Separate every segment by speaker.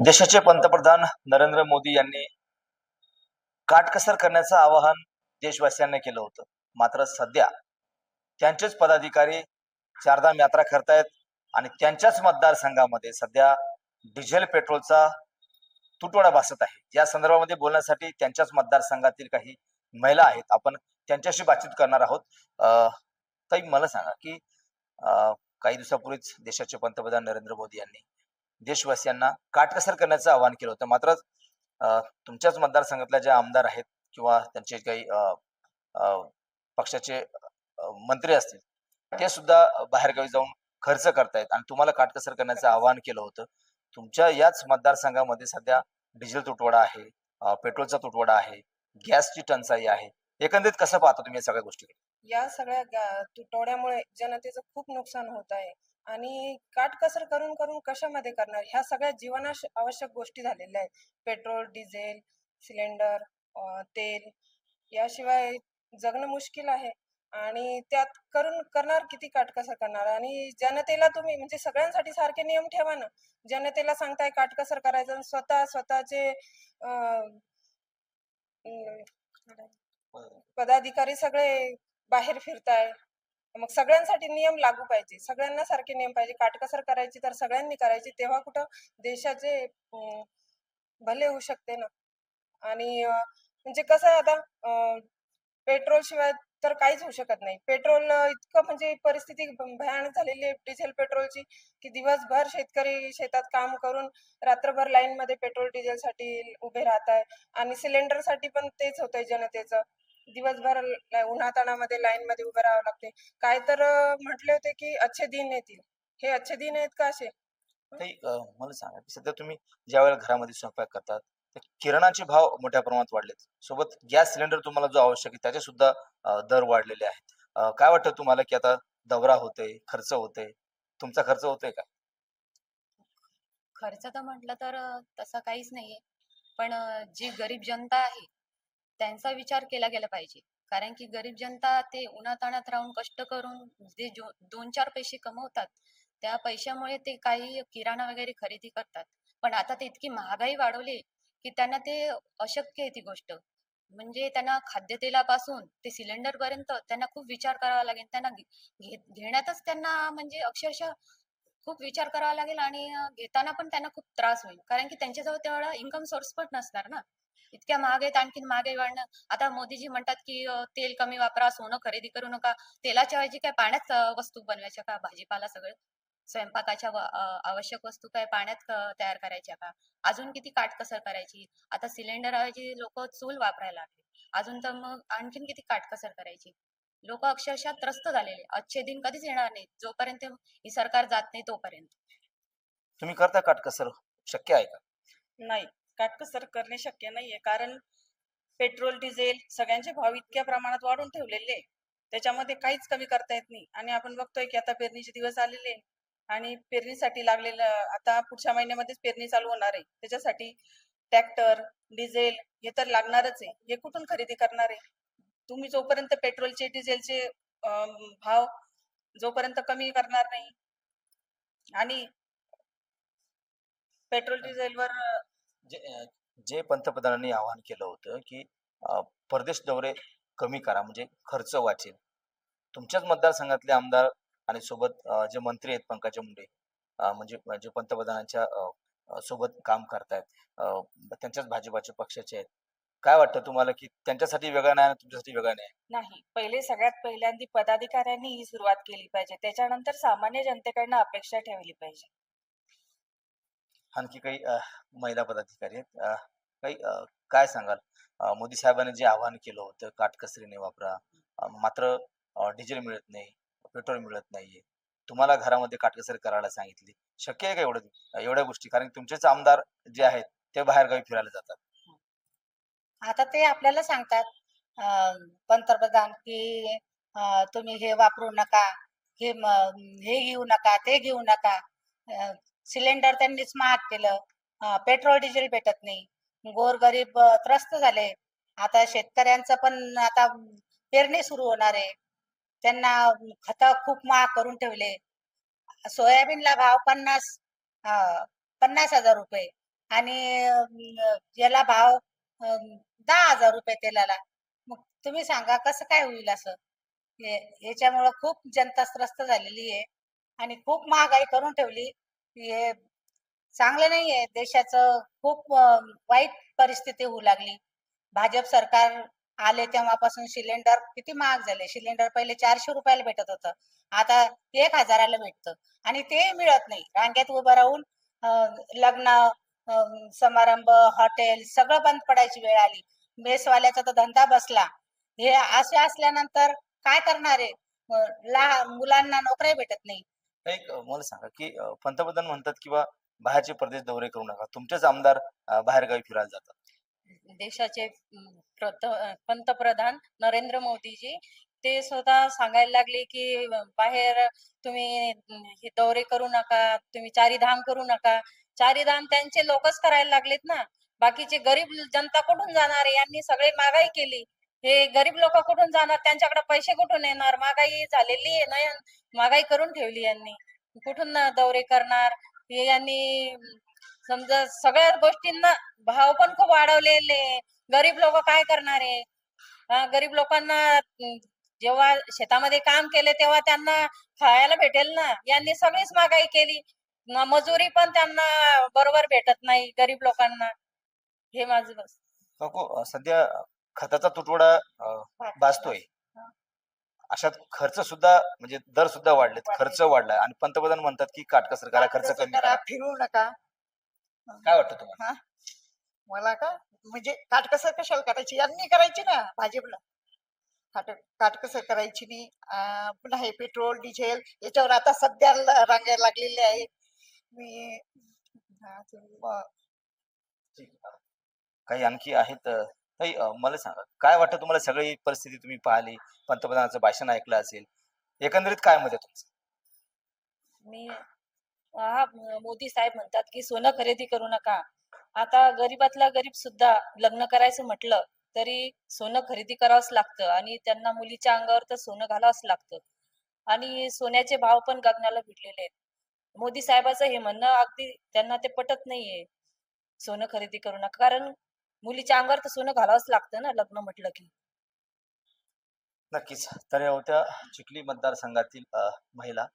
Speaker 1: देशाचे पंतप्रधान नरेंद्र मोदी यांनी काटकसर करण्याचं आवाहन देशवासियांना केलं होतं. मात्र सध्या त्यांचेच पदाधिकारी चारधाम यात्रा करतायत आणि त्यांच्याच मतदारसंघामध्ये सध्या डिझेल पेट्रोलचा तुटवडा भासत आहे. या संदर्भामध्ये बोलण्यासाठी त्यांच्याच मतदारसंघातील काही महिला आहेत. आपण त्यांच्याशी बातचीत करणार आहोत. ताई, मला सांगा की काही दिवसापूर्वीच देशाचे पंतप्रधान नरेंद्र मोदी यांनी देशवासियांना काटकसर करण्याचं आवाहन केलं होतं. मात्र तुमच्याच मतदारसंघातल्या ज्या आमदार आहेत किंवा त्यांचे काही अ, पक्षाचे मंत्री असतील, ते सुद्धा बाहेरगावी जाऊन खर्च करतायत आणि तुम्हाला काटकसर करण्याचं आवाहन केलं होतं. तुमच्या याच मतदारसंघामध्ये सध्या डिझेल तुटवडा आहे, पेट्रोलचा तुटवडा आहे, गॅसची टंचाई आहे. एकंदरीत कसं पाहता तुम्ही या सगळ्या गोष्टीकडे?
Speaker 2: या सगळ्या तुटवड्यामुळे जनतेचं खूप नुकसान होत आहे आणि काटकसर करून करून कशामध्ये करणार? ह्या सगळ्या जीवनाश आवश्यक गोष्टी झालेल्या आहेत. पेट्रोल, डिझेल, सिलेंडर, तेल याशिवाय जगणं मुश्किल आहे आणि त्यात करणार किती काटकसर करणार? आणि जनतेला तुम्ही म्हणजे सगळ्यांसाठी सारखे नियम ठेवा ना. जनतेला सांगताय काटकसर करायचं आणि स्वतःचे पदाधिकारी सगळे बाहेर फिरताय. मग सगळ्यांसाठी नियम लागू पाहिजे. सगळ्यांना सारखे नियम पाहिजे. काटकसर करायची तर सगळ्यांनी करायची. तेव्हा कुठं देशाचे भले होऊ शकते ना. आणि म्हणजे कसं आहे आता पेट्रोल शिवाय तर काहीच होऊ शकत नाही. पेट्रोल इतकं म्हणजे परिस्थिती भयानक झालेली आहे डिझेल पेट्रोलची, की दिवसभर शेतकरी शेतात काम करून रात्रभर लाईनमध्ये पेट्रोल डिझेलसाठी उभे राहत आहे आणि सिलेंडरसाठी पण तेच होतंय जनतेचं. दिवसभर उन्हातान्हामध्ये लाईनमध्ये उभं राहावं लागते. काय तर म्हटले होते, की अच्छे दिन येतील. हे अच्छे दिन आहेत का असे?
Speaker 1: ताई, मला सांगा की सध्या तुम्ही ज्यावेळेला घरामध्ये स्वयंपाक करतात, तर किराणाचे भाव मोठ्या प्रमाणात वाढलेत. सोबत गॅस सिलेंडर तुम्हाला जो आवश्यक आहे त्याचे सुद्धा दर वाढलेले आहेत. काय वाटतं तुम्हाला की आता दौरा होतोय, खर्च होतोय, तुमचा खर्च होतोय का?
Speaker 3: खर्च तर म्हटलं तर तसा काहीच नाहीये. पण जी गरीब जनता आहे, त्यांचा विचार केला गेला पाहिजे. कारण की गरीब जनता ते उन्हातान्हात राहून कष्ट करून जे 2-4 पैसे कमवतात, त्या पैशामुळे ते काही किराणा वगैरे खरेदी करतात. पण आता ते इतकी महागाई वाढवली, की त्यांना ते अशक्य आहे ती गोष्ट. म्हणजे त्यांना खाद्यतेलापासून ते सिलेंडरपर्यंत त्यांना खूप विचार करावा लागेल. त्यांना घेण्यातच त्यांना म्हणजे अक्षरशः खूप विचार करावा लागेल आणि घेताना पण त्यांना खूप त्रास होईल. कारण की त्यांच्याजवळ तेवढा इन्कम सोर्स पण नसणार ना. इतक्या महागाईत आणखीन महागाई वाढणं. आता मोदीजी म्हणतात, की तेल कमी वापरा, सोनं खरेदी करू नका. तेलाच्या ऐवजी काय पाण्यात वस्तू बनवायच्या का? भाजीपाला सगळं स्वयंपाकाच्या आवश्यक वस्तू काय पाण्यात तयार करायच्या का? अजून किती काटकसर करायची? आता सिलेंडर ऐवजी लोकं चूल वापरायला लागले. अजून तर मग आणखीन किती काटकसर करायची? लोकं अक्षरशः त्रस्त झालेले. अच्छे दिन कधीच येणार नाहीत. जोपर्यंत ही सरकार जात नाही तोपर्यंत.
Speaker 1: तुम्ही करता काटकसर? शक्य आहे का?
Speaker 2: नाही, काटकसर करणे शक्य नाहीये. कारण पेट्रोल, डिझेल सगळ्यांचे भाव इतक्या प्रमाणात वाढवून ठेवलेले आहे. त्याच्यामध्ये काहीच कमी करता येत नाही आणि आपण बघतोय की आता पेरणीचे दिवस आलेले आहे आणि पेरणीसाठी लागलेलं आता पुढच्या महिन्यामध्येच पेरणी चालू होणार आहे. त्याच्यासाठी ट्रॅक्टर, डिझेल हे तर लागणारच आहे. हे कुठून खरेदी करणार आहे? तुम्ही जोपर्यंत पेट्रोलचे, डिझेलचे भाव जोपर्यंत कमी करणार नाही आणि पेट्रोल, डिझेलवर
Speaker 1: जे जे पंतप्रधानांनी आवाहन केलं होतं की परदेश दौरे कमी करा म्हणजे खर्च वाचेल. तुमच्याच मतदारसंघातले आमदार आणि सोबत जे मंत्री आहेत पंकजा मुंडे, म्हणजे जे पंतप्रधानांच्या सोबत काम करतायत, त्यांच्याच भाजपाच्या पक्षाचे आहेत. काय वाटतं तुम्हाला की त्यांच्यासाठी वेगळा न्याय आणि तुमच्यासाठी वेगळा न्याय?
Speaker 2: नाही. सगळ्यात पहिल्यांदा पदाधिकाऱ्यांनी ही सुरुवात केली पाहिजे. त्याच्यानंतर सामान्य जनतेकडनं अपेक्षा ठेवली पाहिजे.
Speaker 1: आणखी काही महिला पदाधिकारी आहेत. काही काय सांगाल? मोदी साहेबांनी जे आवाहन केलं होतं काटकसरीने वापरा. मात्र डिझेल मिळत नाही, पेट्रोल मिळत नाहीये. तुम्हाला घरामध्ये काटकसरी करायला सांगितली. शक्य आहे का एवढ्या गोष्टी? कारण की तुमचेच आमदार जे आहेत ते बाहेरगावी फिरायला जातात.
Speaker 4: आता ते आपल्याला सांगतात अ, पंतप्रधान की तुम्ही हे वापरू नका, हे घेऊ नका, ते घेऊ नका. सिलेंडर त्यांनीच महाग केलं. पेट्रोल डिझेल भेटत नाही. गोरगरीब त्रस्त झाले. आता शेतकऱ्यांचं पण आता पेरणी सुरू होणार आहे. त्यांना खतं खूप महाग करून ठेवले. सोयाबीनला भाव 50,000 रुपये आणि याला भाव 10,000 रुपये तेलाला. मग तुम्ही सांगा कसं काय होईल असं? याच्यामुळं खूप जनता त्रस्त झालेली आहे आणि खूप महागाई करून ठेवली. हे चांगलं नाहीये. देशाचं खूप वाईट परिस्थिती होऊ लागली. भाजप सरकार आले तेव्हापासून सिलेंडर किती महाग झाले. सिलेंडर पहिले 400 रुपयाला भेटत होतं. आता 1,000ला भेटतं आणि ते मिळत नाही. रांगेत उभं राहून लग्न, समारंभ, हॉटेल सगळं बंद पडायची वेळ आली. मेसवाल्याचा तर धंदा बसला. हे असे असल्यानंतर काय करणार आहे? लहान मुलांना नोकऱ्या भेटत नाही.
Speaker 1: एक मला सांगा की पंतप्रधान म्हणतात किंवा बाहेरचे प्रदेश दौरे करू नका, तुमचेच आमदार बाहेरगावी फिरायला जातात.
Speaker 3: देशाचे पंतप्रधान नरेंद्र मोदीजी ते स्वतः सांगायला लागले की बाहेर तुम्ही हे दौरे करू नका, तुम्ही चारीधाम करू नका. चारीधाम त्यांचे लोकच करायला लागलेत ना. बाकीचे गरीब जनता कुठून जाणार आहे? यांनी सगळे महागाई केली. हे गरीब लोक कुठून जाणार? त्यांच्याकडे पैसे कुठून येणार? महागाई झालेली आहे ना, महागाई करून ठेवली यांनी. कुठून दौरे करणार? हे यांनी समजा सगळ्या गोष्टींना भाव पण खूप वाढवलेले. गरीब लोक काय करणार आहे? गरीब लोकांना जेव्हा शेतामध्ये काम केले तेव्हा त्यांना खायला भेटेल ना. यांनी सगळीच महागाई केली. मजुरी पण त्यांना बरोबर भेटत नाही गरीब लोकांना. हे माझं बस.
Speaker 1: काकू, सध्या खताचा तुटवडा भासतोय. अशात खर्च सुद्धा म्हणजे दर सुद्धा वाढलेत, खर्च वाढलाय आणि पंतप्रधान म्हणतात की काटकसर करा, खर्च कमी करा.
Speaker 5: फिरू नका.
Speaker 1: काय वाटतं तुम्हाला?
Speaker 5: मला का म्हणजे काटकसर कशाला करायची? यांनी करायची ना भाजपला. काटकसर करायची नाही. पुन्हा हे पेट्रोल डिझेल याच्यावर आता सध्या रांगायला लागलेले आहे. मी
Speaker 1: काही आणखी आहेत? काही मला सांगा, काय वाटतं तुम्हाला? सगळी परिस्थिती तुम्ही पाहिली, पंतप्रधानाचं भाषण ऐकलं असेल, एकंदरीत काय मत आहे तुमचं?
Speaker 3: मोदी साहेब म्हणतात की सोनं खरेदी करू नका. आता गरीबातला गरीब सुद्धा लग्न करायचं म्हटलं तरी सोनं खरेदी करावंच लागतं आणि त्यांना मुलीच्या अंगावर तर सोनं घालावंच लागतं आणि सोन्याचे भाव पण गगनाला भिडलेले आहेत. मोदी साहेबाचं हे म्हणणं अगदी त्यांना ते पटत नाहीये, सोनं खरेदी करू नका. कारण मुलीच्या अंगावर तर सोनं घालावंच लागतं ना लग्न म्हटलं की.
Speaker 1: नक्कीच. तर या होत्या चिखली मतदारसंघातील महिला.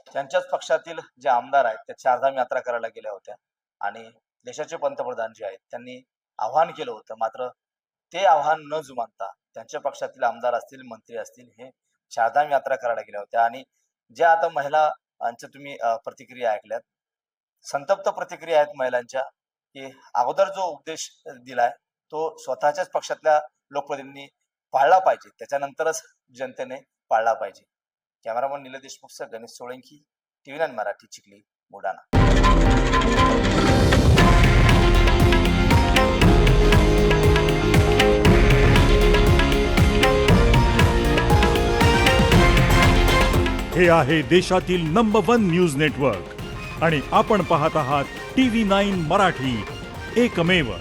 Speaker 1: त्यांच्याच पक्षातील जे आमदार आहेत त्या चारधाम यात्रा करायला गेल्या होत्या आणि देशाचे पंतप्रधान जे आहेत त्यांनी आव्हान केलं होतं. मात्र ते आव्हान न जुमानता त्यांच्या पक्षातील आमदार असतील, मंत्री असतील, हे चारधाम यात्रा करायला गेल्या होत्या. आणि ज्या आता महिलांच्या तुम्ही प्रतिक्रिया ऐकल्यात, संतप्त प्रतिक्रिया आहेत महिलांच्या, की अगोदर जो उपदेश दिलाय तो स्वतःच्याच पक्षातल्या लोकप्रतिनिधींनी पाळला पाहिजे, त्याच्यानंतरच जनतेने पाळला पाहिजे. कॅमेरामन नील देशमुखसह गणेश सोळंकी, TV9 मराठी, चिखली, बुलढाणा.
Speaker 6: हे आहे देशातील नंबर 1 न्यूज नेटवर्क आणि आपण पाहत आहात TV9 मराठी, एकमेव.